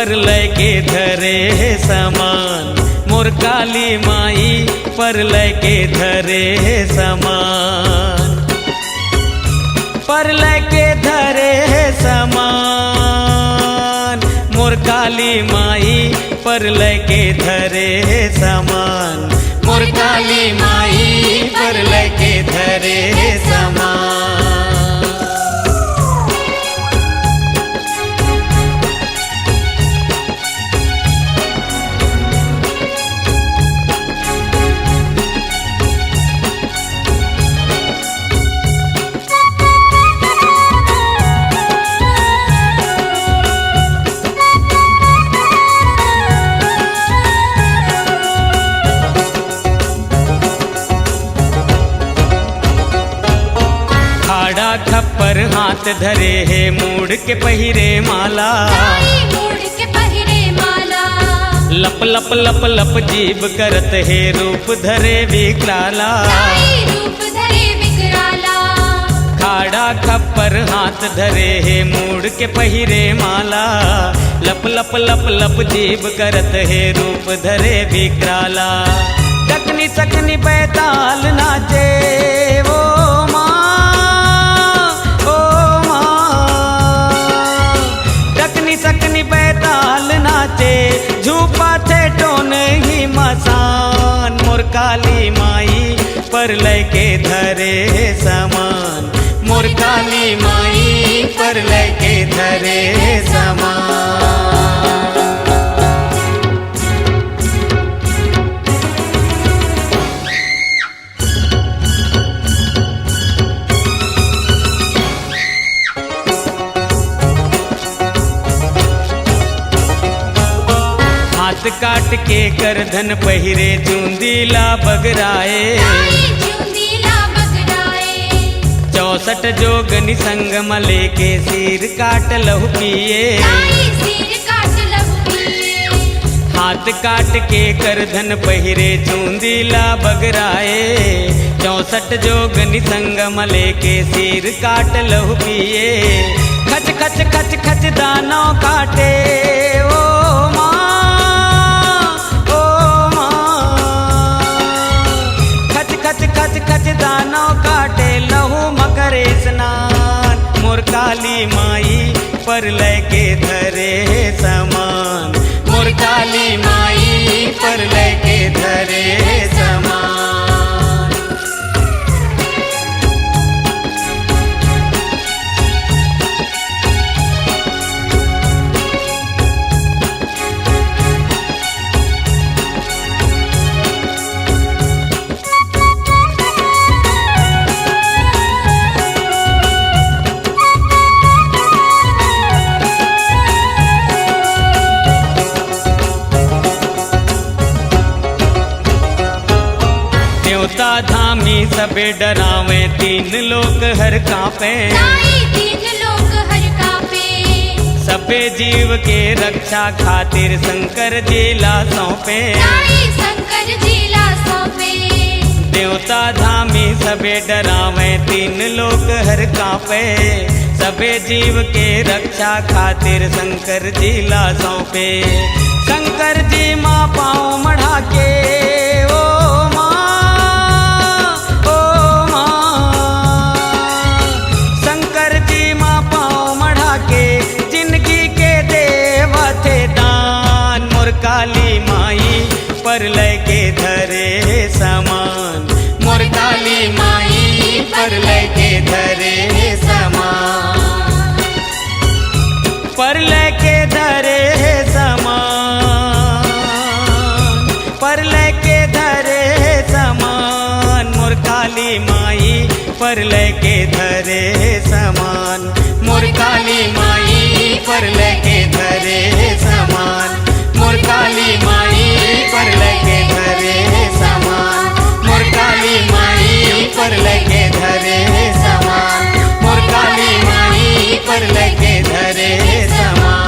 पर लैके धरे समान, मोर काली माई पर लैके धरे समान, पर लैके धरे समान, मोर काली माई पर लैके धरे समान, मोर काली माई पर लैके धरे समान। खप्पर हाथ धरे है मूड़ के पहिरे माला, मूड़ के पहिरे माला, लप लप लप लप जीभ करत है रूप धरे विकराला, रूप धरे विकराला। खाड़ा खप्पर हाथ धरे है मूड़ के पहिरे माला, लप लप लप लप जीभ करत है रूप धरे विकराला। टकनी सकनी बैताल नाचे वो सकनी बैताल नाचे, झूपा थे टोन ही मसान, मोर काली माई पर लैके धरे समान, मोर काली माई पर लैके धरे समान। हाथ काट के करधन पहिरे चूंदीला बगराए, 64 जोगनी संग मले के सिर काट लहु पिए, हाथ काट के करधन पहिरे चूंदीला बगराए, 64 जोगनी संग मले के सिर काट लहु पिए। खच खच खच खच दानों काटे ओ खच दानों काटे लहू मकरे स्नान, मोर काली माई पर लैके धरे समान, मोर काली माई पर लैके धरे समान। न्योता धामी सबे डरावे, 3 लोक हर कांपे, 3 लोक हर कांपे। सबे जीव के रक्षा खातिर शंकर जिला सौंपे, शंकर जिला सौंपे। न्योता धामी सबे डरावे, 3 लोक हर कांपे, सबे जीव के रक्षा खातिर शंकर जिला सौंपे। शंकर जी माँ पाँव मढ़ा के काली माई पर लैके धरे समान, मोर काली माई पर लैके धरे समान, पर लैके धरे समान, पर लैके धरे समान, मोर काली माई पर लैके धरे समान, मोर काली माई पर लैके धरे समान, मोर काली माई पर लैके धरे समान, मोर काली माई पर लैके धरे समान, मोर काली माई पर लैके धरे समान।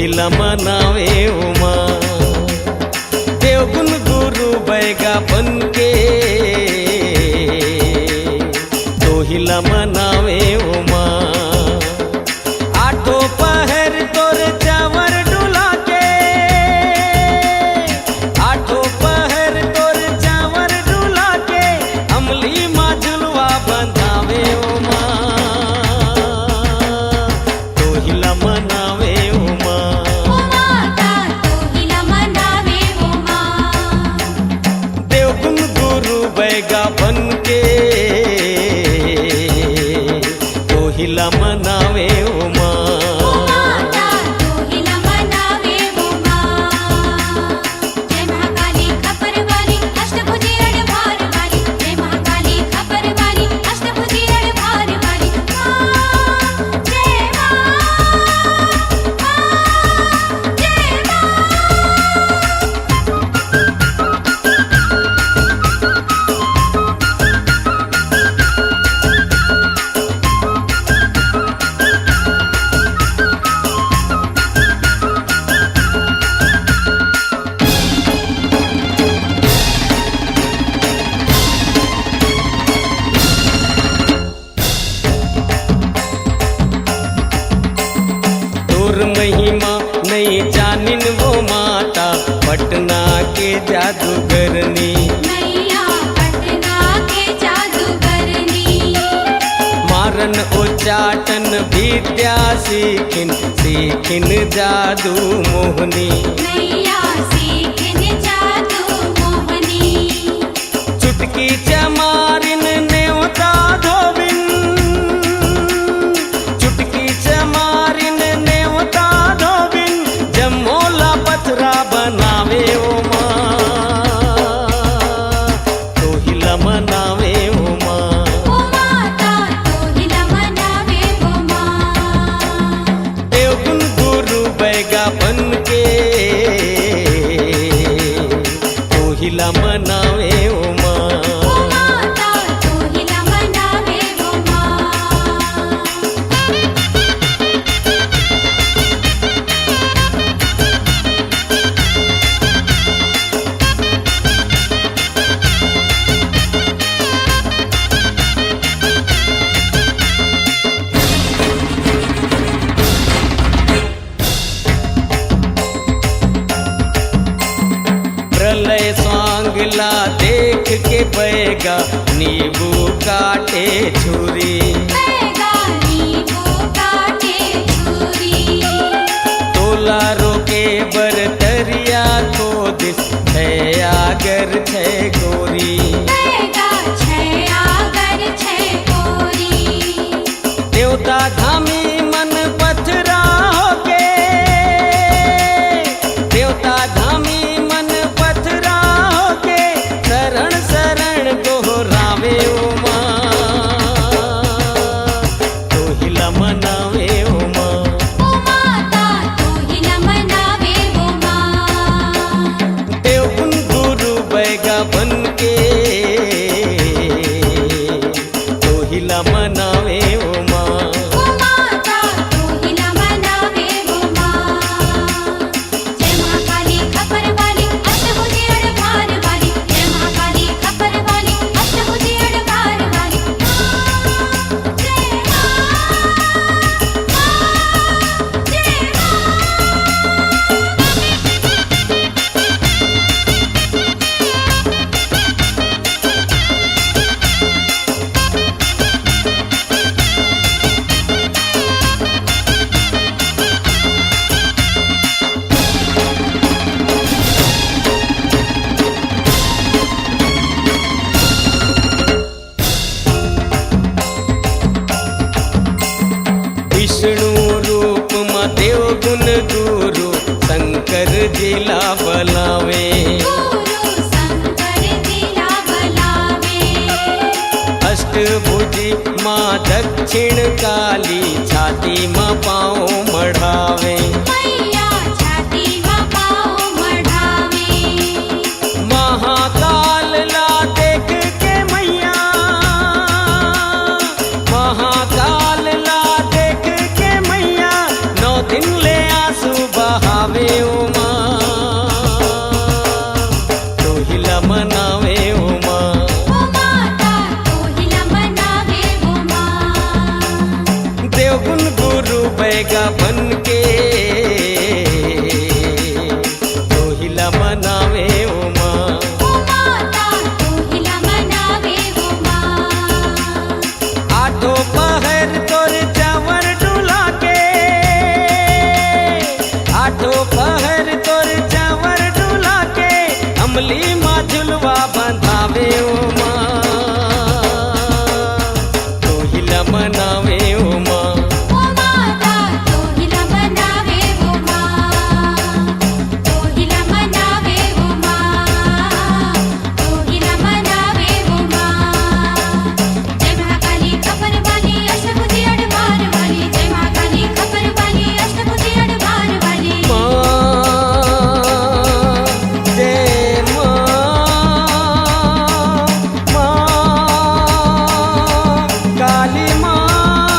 तोहिला मनावे उमा देवगुण गुरु बैगा बनके तोहिला मनावे उमा आठों पहर तोर चावर डुला के आठों पहर तोर चावर डुला के अमली माँ झुलवा बंधावे उमा तोहिला मनावे उमा माता तोहिला मनावे उमा देवगुण गुरु बैगा बनके तोहिला मनावे उमा माता तोहिला मनावे उमा जय महाकाली खपर वाली अष्टभुजी अड़भार वाली जय महाकाली खपर वाली अष्टभुजी अड़भार वाली जय तोर महिमा नहीं जानिन वो माता पटना के जादूगरनी मैया पटना के जादूगरनी मारन उच्चाटन विद्या सीखिन जादू मोहनी मैया सीखिन जादू मोहनी चुटकी चमारिन नेवता धोबिन चुटकी चमारिन नेवता धोबिन जमोला पथरा बनावे उमा तोहिला मनावे उमा ओ माता तोहिला मनावे उमा देवगुण गुरु बैगा बनके तोहिला मनावे उमा ओ माता तोहिला मनावे उमा प्रलय स्वांगला देख के बैगा नींबू काटे छुरी बैगानी वो काटे छुरी तोला रोके बरतरिया को दिस आगर छे गोरी बैगा छे आगर छे गोरी देवता धामी मन पथरा होके देवता धामी मन पथरा होके शरण शरण दोहरावे उमा तोहिला मनावे उमा ओ माता तोहिला मनावे उमा देवगुण गुरु बैगा बनके तोहिला मनावे उमा ओ माता तोहिला मनावे उमा जय महाकाली खपर वाली अष्टभुजी अड़भार वाली जय महाकाली खपर वाली अष्टभुजी अड़भार वाली विष्णु रूप में देवगुण गुरु शंकर जिला बलावे गुरु शंकर जिला बलावे अष्टभुजी माँ दक्षिण काली छाती माँ पाँव मढ़ावे मैया छाती माँ पाँव मढ़ावे महाकाल ला देख के मैया महाकाल ला देख के मैया 9 दिन ले आंसू बहा दोपहर तोर चावर डुला के अमली माँ झुलवा बंधावे ओ माँ तोहिला मनावे ओ माँ ओ माता तोहिला मनावे ओ माँ तोहिला मनावे ओ माँ तोहिला मनावे ओ माँ जय महाकाली खपर वाली अष्टभुजी अडवार वाली जय महाकाली खपर वाली अष्टभुजी अडवार वाली जय काली काली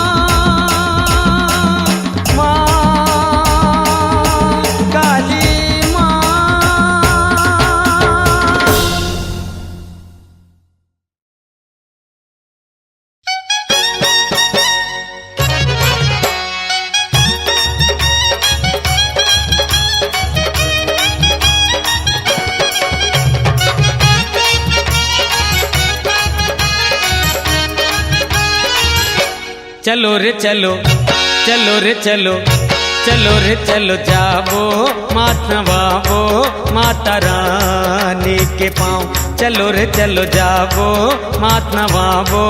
चलो रे चलो चलो रे चलो चलो रे चलो जाबो मात नवाबो माता रानी के पाँव चलो रे चलो जाबो मात नवाबो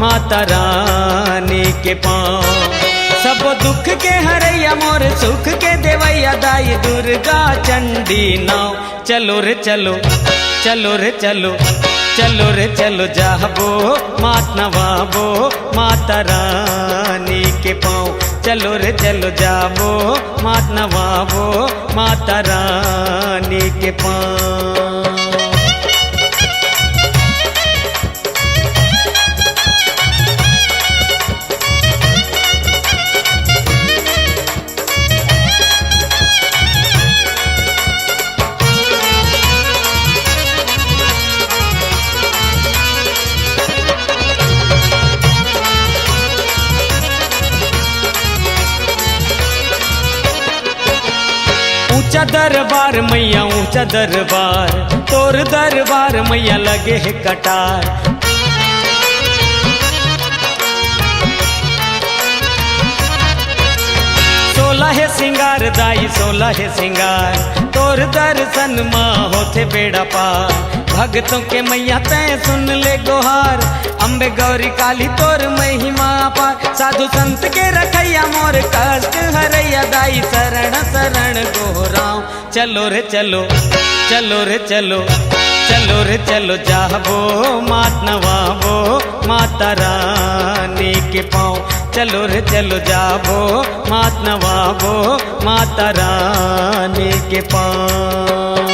माता रानी के पाँव सब दुख के हरैया मोर सुख के देवैया दाई दुर्गा चंडी नाव चलो रे चलो चलो रे चलो चलो रे चलो जाबो मात नवाबो माता रानी के पाँव चलो रे चलो जाबो मात नवाबो माता रानी के पाँव ऊंचा दरबार मैया ऊंचा दरबार तोर दरबार मैया लगे है कटार सोलह है सिंगार दाई सोलह है सिंगार तोर दर्शन माँ होते बेड़ा पार भगतों के मैया तय सुन ले गोहार अम्बे गौरी काली तोर महिमा पार साधु संत के रखैया मोर कष्ट हरैया दाई शरण शरण गोराम चलो रे चलो चलो रे चलो चलो रे चलो जाबो मात नवाबो माता रानी के पाँव चलो रे चलो जाबो मात नवाबो माता रानी के पाँव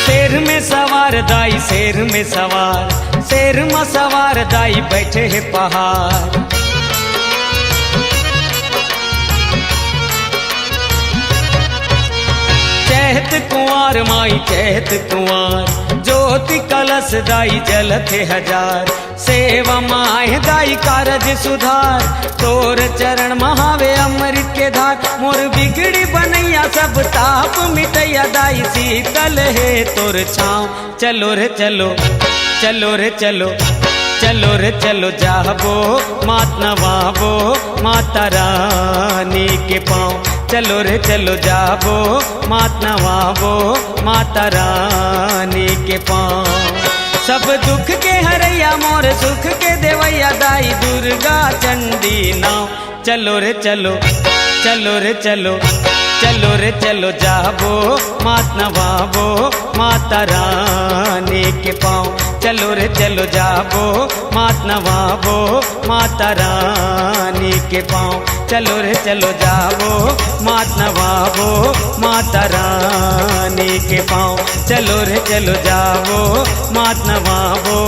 शेर में सवार दाई शेर में सवार शेर में सवार दाई बैठे है पहाड़ चहत कुंवर माई चहत कुंवर ज्योति कलश दाई जलत हजार सेवा माय दाई कारज सुधार तोर चरण महावे अमृत के धार मोर बिगड़ी बनैया सब ताप मिटैया दाई शीतल है तोर छाँव चलो रे चलो चलो रे चलो चलो रे चलो जाबो मात नवाबो माता रानी के पाँव चलो रे चलो जाबो मात नवाबो माता रानी के पाँव सब दुख के हरैया मोर सुख के देवैया दाई दुर्गा चंडी नाव चलो रे चलो चलो रे चलो चलो रे चलो जाबो मात नवाबो माता रानी के पाँव चलो रे चलो जाबो मात नवाबो माता रानी के पाँव चलो रे चलो जाबो मात नवाबो माता रानी के पाँव चलो रे चलो जाबो मात नवाबो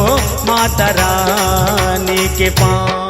माता रानी के पाँव।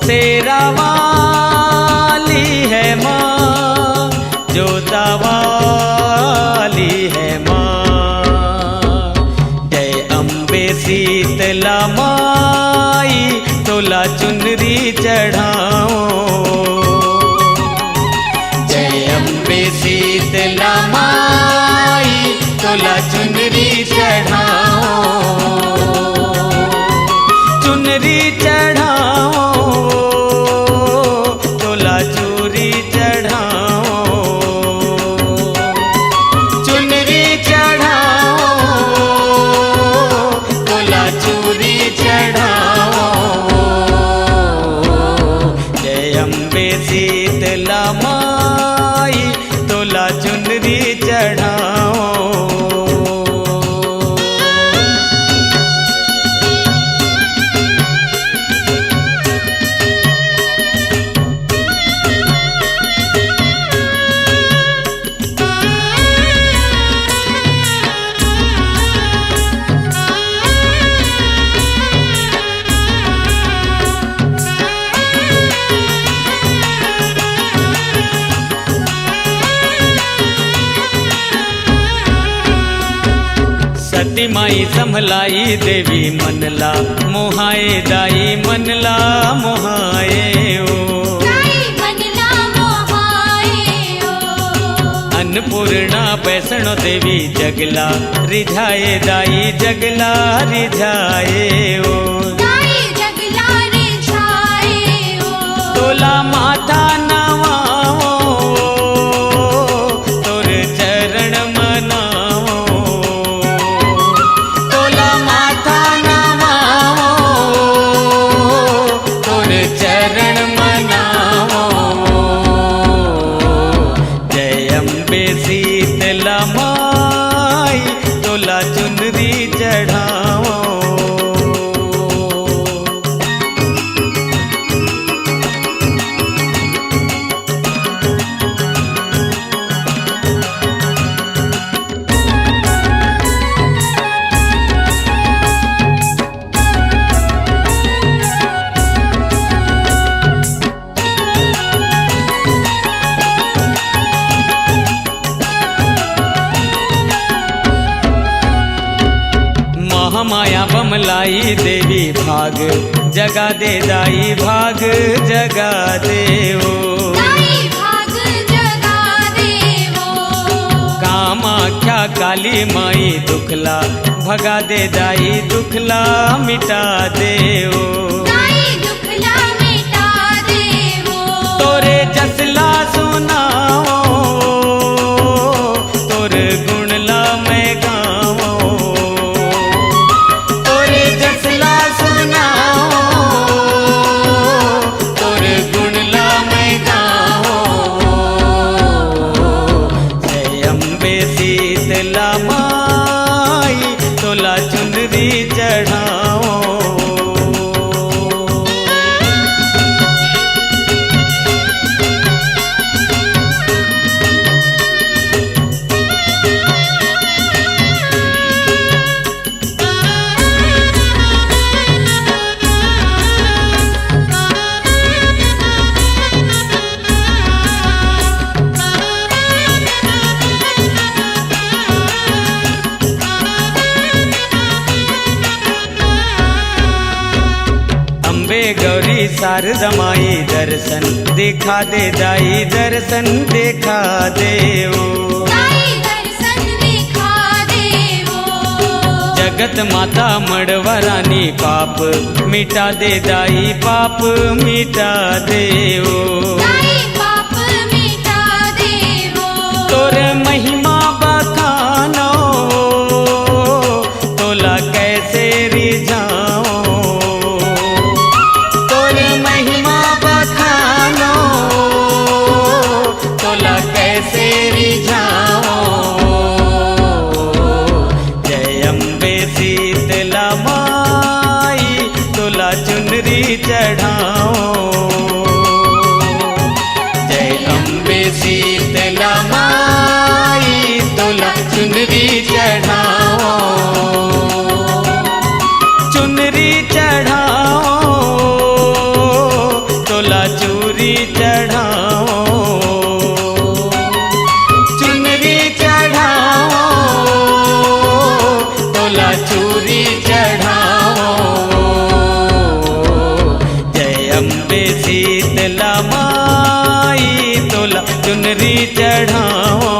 शेरा वाली है माँ, जोता वाली है माँ। जय अम्बे शीतला माई, तोला चुनरी चढ़ाओ। जय अम्बे शीतला माई, तोला चुनरी चढ़ाओ। चुनरी चढ़ाओ, तोला चूरी चढ़ाओ। चुनरी चढ़ाओ, तोला चूरी चढ़ाओ। जय अम्बे शीतला माई, तोला चुनरी चढ़ाओ। सती माई संभलाई देवी मनला मोहाए, दाई मनला मोहाए ओ। दाई मनला मोहाए ओ। अन्नपूर्णा बैसणो देवी जगला रिझाए, दाई जगला रिझाए ओ। दाई जगला रिझाए ओ। तोला माथा नवाओ, तोर चरण मनाओ। तोला माथा नवाओ, तोर चरण मनाओ। जय अम्बे शीतला माई, तोला चुनरी चढ़ाओ। महामाया बमलाई देवी भाग जगा दे, दाई भाग जगा दे ओ। दाई भाग जगा दे ओ। कामाख्या काली माई दुखला भगा दे, दाई दुखला मिटा दे ओ। दाई दुखला मिटा दे ओ। तोरे जसला सुनाओ, तोर गुणला मैं गाओ। तोरे जसला सुनाओ, तोर गुणला मैं गाओ। जय अम्बे शीतला माई, तोला चुनरी चढ़ाओ। अम्बे गौरी शारदा माई, दर्शन दिखा दे, दाई दर्शन दिखा दे ओ। दाई दर्शन दिखा दे ओ। जगत माता मड़वरानी, पाप मिटा दे, दाई पाप मिटा दे ओ। दाई पाप मिटा दे ओ। तोर महिमा बखानो, तोला कैसे रिझाओ। तोर महिमा बखानो, तोला कैसे रिझाओ। जय अम्बे शीतला माई, तोला चुनरी चढ़ाओ। तोला चूरी चढ़ाओ, चुनरी चढ़ाओ, तोला चूरी चढ़ाओ। जय अम्बे शीतला माई तोला चुनरी चढ़ाओ।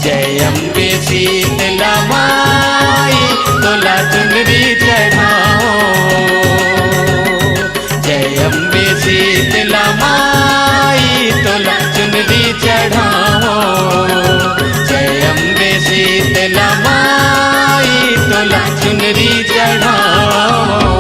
जय अम्बे शीतला माई तोला चुनरी चढ़ाओ। जय अम्बे शीतला माई तोला चुनरी चढ़ाओ। जय अम्बे शीतला माई तोला चुनरी चढ़ाओ।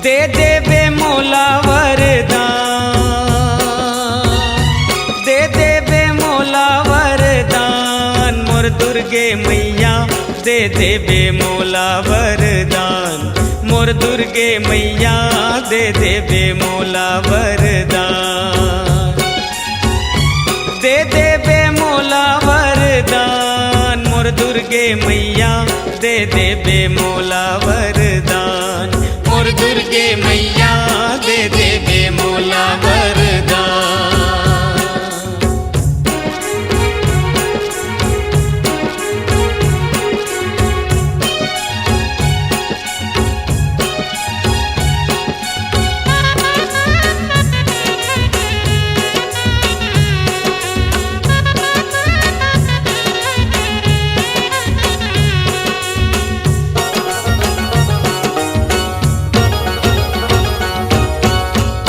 दे देवे मोला वरदान, दे देवे मोला वरदान, मोर दुर्गे मैया दे देवे मोला वरदान। मोर दुर्गे मैया दे देवे मोला वरदान। दे देवे मोला वरदान, मोर दुर्गे मैया दे देवे मोला वरदान। मोर दुर्गे मैया दे देवे मोला वरदान।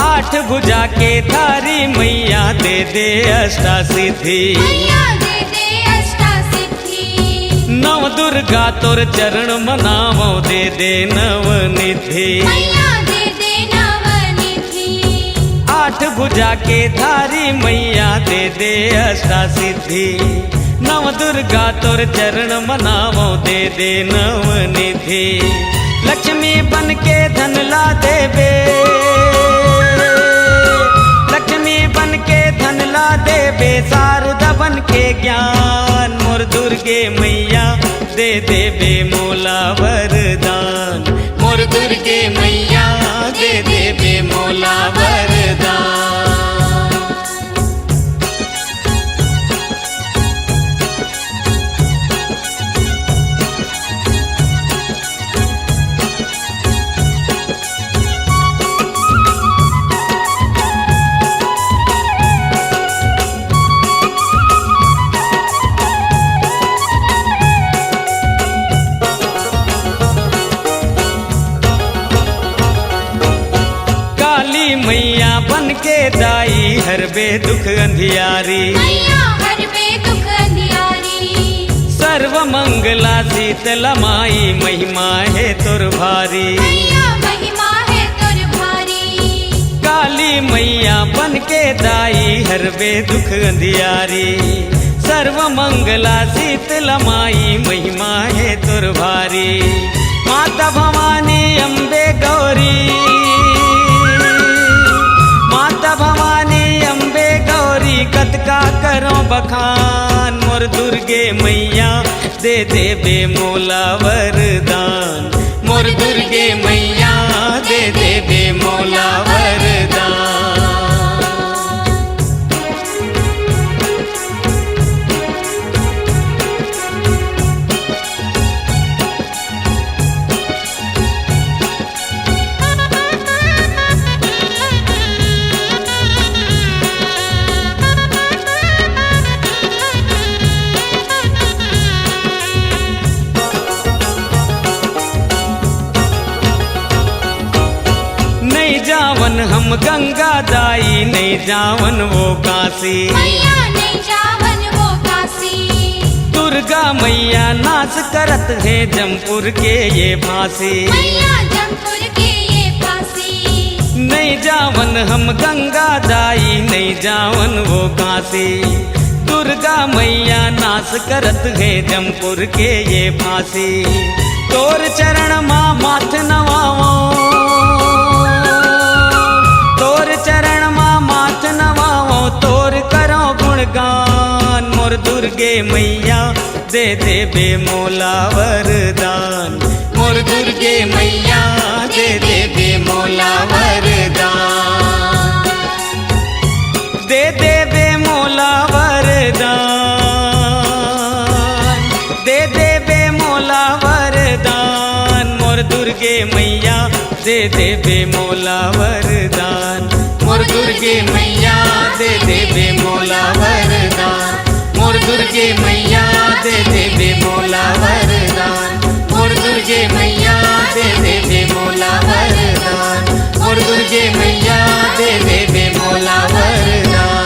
आठ भुजा के धारी मैया दे दे अष्टा सिद्धि। मैया दे दे अष्टा सिद्धि। नव दुर्गा तोर चरण मनावो दे दे नवनिधि। मैया दे दे नवनिधि। आठ भुजा के धारी मैया दे दे अष्टा सिद्धि। नव दुर्गा तोर चरण मनावो दे दे नवनिधि। लक्ष्मी बन के धन ला देवे, लक्ष्मी बन के धन ला देवे, शारदा बन के ज्ञान। मोर दुर्गे मैया दे देवे मोला वरदान। मोर दुर्गे मैया दे देवे मोला वरदान। मैया बन के दाई हरबे दुख अंधियारी। मैया हरबे दुख अंधियारी। सर्व मंगला शीतला माई महिमा है तुर भारी। मैया महिमा है तुर भारी। काली मैया बन के दाई हरबे दुख अंधियारी। सर्व मंगला शीतला माई महिमा है तुर भारी। माता भवानी अम्बे गौरी, माता भवानी अम्बे गौरी, कतका करो बखान। मोर दुर्गे मैया दे देवे मोला वरदान। मोर दुर्गे मैया दे देवे मोला वरदान। जावन हम गंगा दाई, नहीं जावन वो काशी। मैया नहीं जावन वो काशी। दुर्गा मैया नाश करत है जमपुर के ये फांसी। मैया जमपुर के ये फांसी। नहीं जावन हम गंगा दाई, नहीं जावन वो काशी। दुर्गा मैया नाश करत है जमपुर के ये फांसी। तोर चरण माँ माथ नवाओ, तोर चरण माँ माथ नवाओ, तोर करो गुणगान। मोर दुर्गे मैया दे दे बे मोला वरदान। मोर दुर्गे मैया दे दे बे मोला वरदान। दे दे बे मोला वरदान, दे दे बे मोला वरदान। मोर दुर्गे मैया दे दे बे मोला वरदान। मोर दुर्गे मैया दे दे बे मोला वरदान। मोर दुर्गे मैया दे दे बे मोला वरदान। मोर दुर्गे मैया दे दे बे मोला वरदान। मोर दुर्गे मैया दे दे बे मोला वरदान।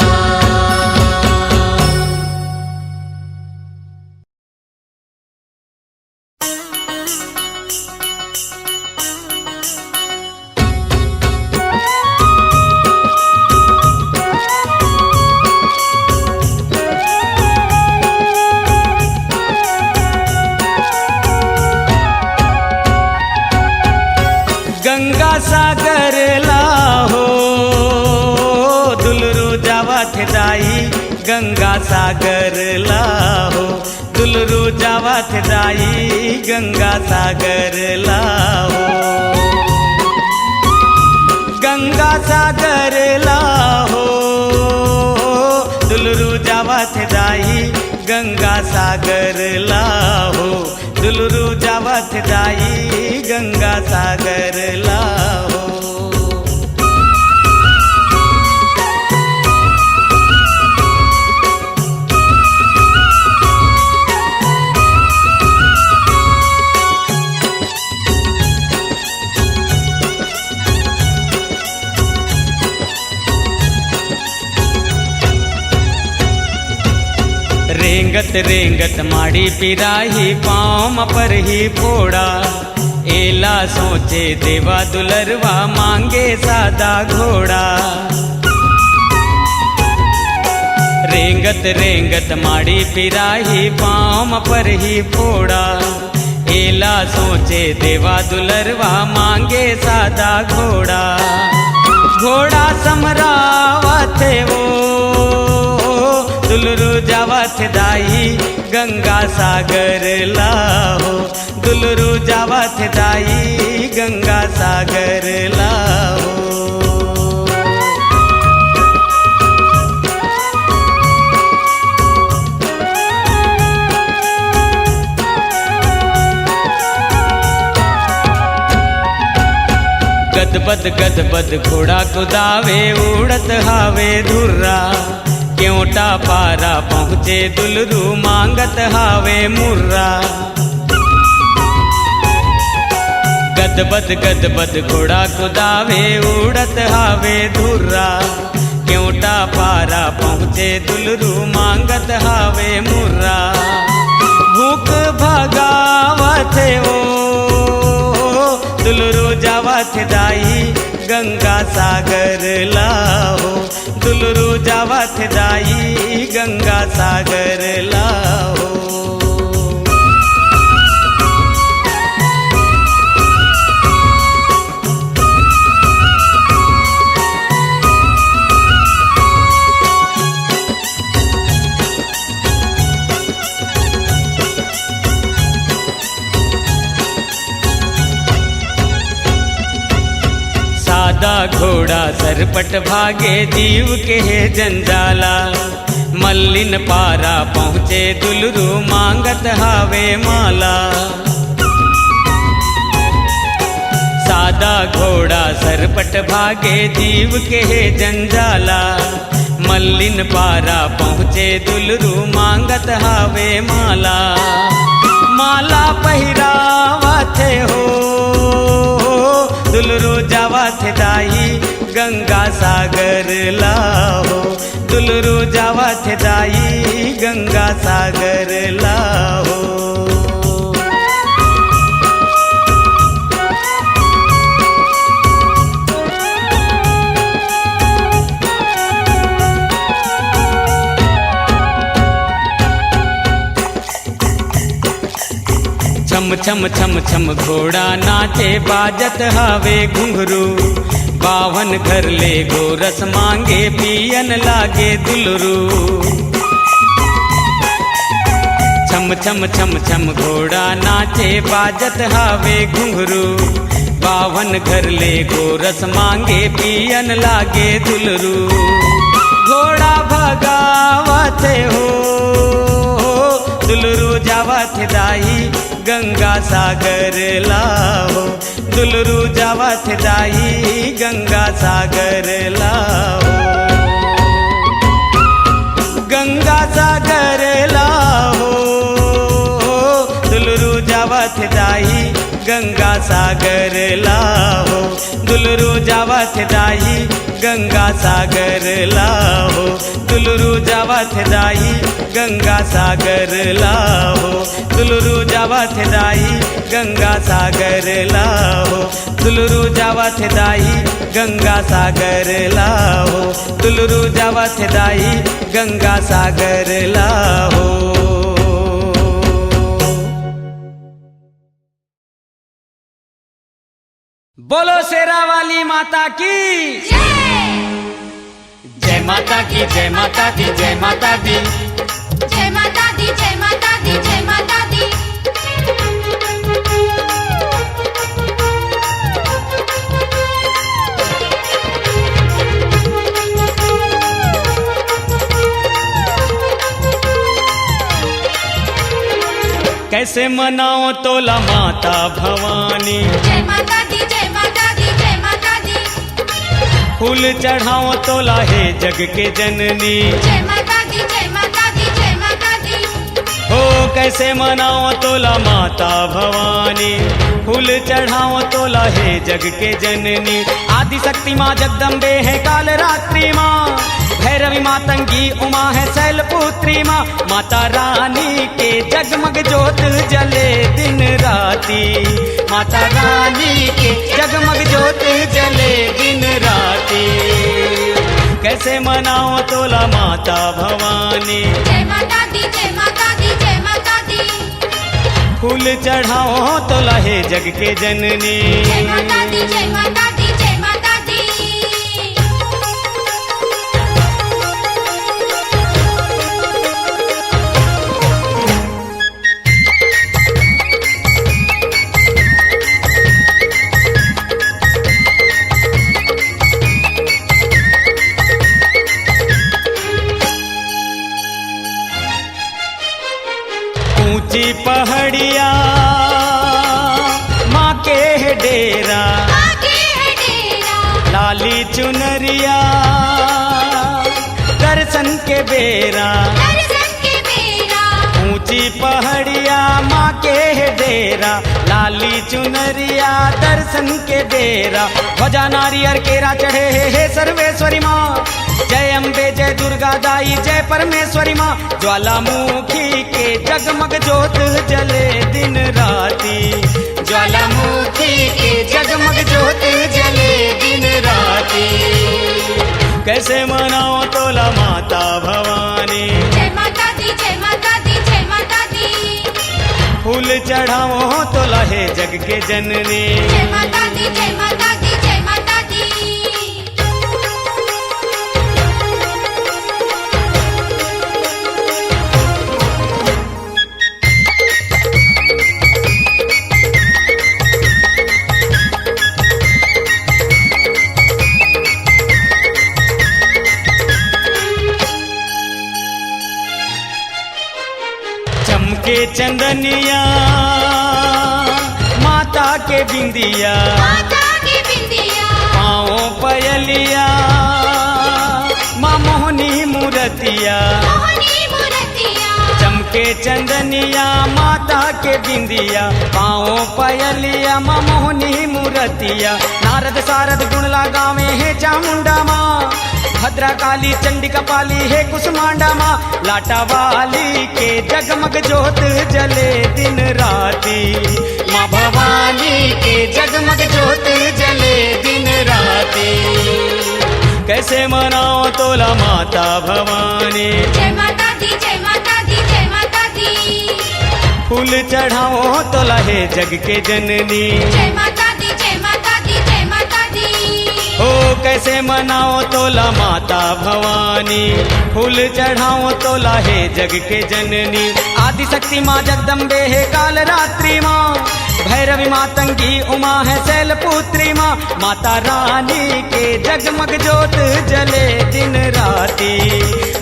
गंगा सागर लाहो दुलरू जावत दाई। गंगा सागर लाहो दुलरू जावत दाई। गंगा सागर लाहो, गंगा सागर लाहो दुलरू जावत दाई। गंगा सागर लाहो दुलरू जावत दाई। गंगा सागर लाहो। रेंगत रेंगत माड़ी पिराही पाँव पर ही फोड़ा। एला सोचे देवा दुलरवा मांगे सादा घोड़ा। रेंगत रेंगत माड़ी पिराही पाँव पर ही फोड़ा। एला सोचे देवा दुलरवा मांगे सादा घोड़ा। घोड़ा समरावत वो दुलरू जावत दाई। गंगा सागर लाहो दुलरू जावत दाई। गंगा सागर लाहो। गदबद गदबद घोड़ा कुदावे उड़त हावे धुर्रा। क्योंटा पारा पहुँचे दुलरू मांगत हावे मुर्रा। गदबद गदबद घोड़ा कुदावे उड़त हावे धुर्रा। क्योंटा पारा पहुँचे दुलरू मांगत हावे मुर्रा। भूख भगावत वो दुलरू जावत दाई। गंगा सागर लाहो दुलरू जावत दाई। गंगा सागर लाहो। सादा घोड़ा सरपट भागे जीव के है जंजाला। मल्लिन पारा पहुँचे दुलरू मांगत हावे माला। सादा घोड़ा सरपट भागे जीव के है जंजाला। मल्लिन पारा पहुँचे दुलरू मांगत हावे माला। माला पहिरावत हो दुलरू जावत दाई। गंगा सागर लाहो दुलरू जावत दाई। गंगा सागर लाहो। छम छम छम छम घोड़ा नाचे बाजत हवे घुंघरू, बावन घर ले गोरस मांगे पियन लागे दुलरू। छम छम छम छम घोड़ा नाचे बाजत हवे घुंघरू, बावन घर ले गोरस मांगे पियन लागे दुलरू। घोड़ा भगावत हो दुलरू जावत दाई गंगा सागर लाहो, दुलरू जावत दाई गंगा सागर लाहो। गंगा सागर लाहो दुलरू जावत दाई गंगा सागर लाहो, दुलरू जावत दाई गंगा सागर लाहो, दुलरू जावत दाई गंगा सागर लाहो, दुलरू जावत दाई गंगा सागर लाहो, दुलरू जावत दाई गंगा सागर लाहो, दुलरू जावत दाई गंगा सागर लाहो। बोलो शेरा वाली माता की जय माता की, जय माता दी, जय माता दी, जय माता दी, जय माता दी, जय माता दी। कैसे मनाओ तोला माता भवानी, जय माता दी, जय माता दी, जय माता दी। फूल चढ़ाओ तोला हे जग के जननी, जय माता दी, जय माता दी, जय माता दी। हो कैसे मनाओ तोला माता भवानी, फूल चढ़ाओ तोला हे जग के जननी। आदि शक्ति माँ जगदम्बे है काल रात्रि माँ, भैरवी मातंगी उमा है शैलपुत्री माँ। माता रानी के जगमग ज्योत जले दिन राती, माता रानी के जगमग ज्योत जले दिन राती। कैसे मनाओ तोला माता भवानी, जय माता दी, जय माता दी, जय माता दी। फूल चढ़ाओ तोला हे जग के जननी, जय माता दी, जय माता दी, जय माता दी। ऊंची पहाड़िया माँ के है डेरा, आगे है डेरा। लाली चुनरिया दर्शन के बेरा। दर्शन के बेरा। ऊंची पहाड़िया माँ के है डेरा, लाली चुनरिया दर्शन के बेरा। ध्वजा नारियर केरा चढ़े हे सर्वेश्वरी माँ, जय अम्बे जय दुर्गा दाई जय परमेश्वरी माँ। ज्वालामुखी के जगमग ज्योत जले दिन राती, ज्वालामुखी के जगमग ज्योत जले दिन राती। कैसे मनाओ तोला माता भवानी, जय माता दी, जय माता दी, जय माता दी। फूल चढ़ाओ तोला हे जग के जननी, जय माता दी, जय माता दी, जय माता दी। चमके चंदनिया माता के बिंदिया, माता की बिंदिया। पाँव पयलिया माँ मोहनी मूर्तिया। मोहनी मूर्तिया। चमके चंदनिया माता के बिंदिया, पाँव पयलिया माँ मोहनी मूर्तिया। नारद सारद गुणला गावे है चामुंडा माँ, भद्रा काली चंडिका पाली है कुसमांडा माँ। लाटा वाली के जगमग ज्योत जले दिन राती, माँ भवानी के जगमग ज्योत जले दिन राती। कैसे मनाओ तोला माता भवानी, जय माता दी, जय माता दी, जय माता दी। फूल चढ़ाओ तोला हे जग के जननी। जय माता दी जय माता दी जय माता दी। हो कैसे मनाओ तोला माता भवानी, फूल चढ़ाओ तोला हे जग के जननी। आदि शक्ति माँ जगदम्बे है काल रात्रि माँ, भैरवी मातंगी उमा है शैलपुत्री माँ। माता रानी के जगमग ज्योत जले दिन राती,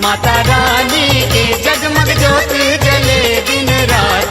माता रानी के जगमग ज्योत जले दिन राती।